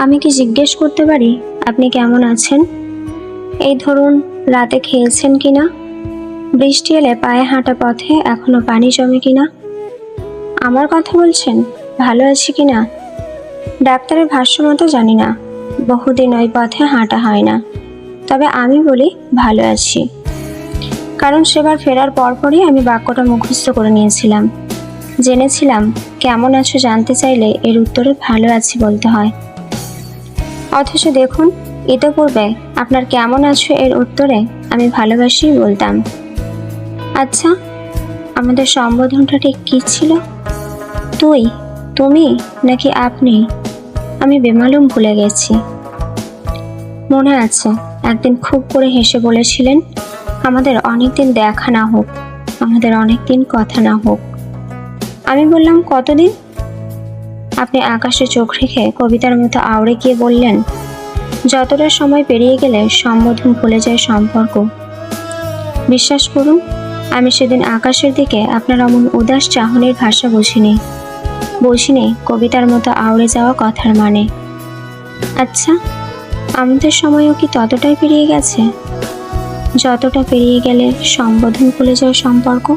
আমি কি জিজ্ঞেস করতে পারি আপনি কেমন আছেন? এই ধরুন, রাতে খেয়েছেন কিনা? বৃষ্টি এলে পায়ে হাঁটা পথে এখনো পানি জমে কিনা? আমার কথা বলছেন, ভালো আছি কিনা? ডাক্তারের ভাষ্য মতো জানি না, বহুদিন ওই পথে হাঁটা হয় না। তবে আমি বলি ভালো আছি, কারণ সেবার ফেরার পরপরই আমি বাক্যটা মুখস্থ করে নিয়েছিলাম। জেনেছিলাম কেমন আছো জানতে চাইলে এর উত্তরে ভালো আছি বলতে হয়। অথচ দেখুন, ইতোপূর্বে আপনার কেমন আছো এর উত্তরে আমি ভালোবাসি বলতাম। আচ্ছা, আমাদের সম্বোধনটা ঠিক কী ছিল? তুই, তুমি নাকি আপনি? আমি বেমালুম ভুলে গেছি। মনে আছে একদিন খুব করে হেসে বলেছিলেন, আমাদের অনেকদিন দেখা না হোক, আমাদের অনেকদিন কথা না হোক। আমি বললাম কতদিন? আপনি আকাশে চোখ রেখে কবিতার মতো আওড়ে গিয়ে বললেন, যতটা সময় পেরিয়ে গেলে সম্বোধন ভুলে যায় সম্পর্ক। বিশ্বাস করুন, আমি সেদিন আকাশের দিকে আপনার অমন উদাস চাহনির ভাষা বুঝিনি কবিতার মতো আওড়ে যাওয়া কথার মানে। আচ্ছা, আমাদের সময়ও কি ততটাই পেরিয়ে গেছে যতটা পেরিয়ে গেলে সম্বোধন ভুলে যায় সম্পর্ক?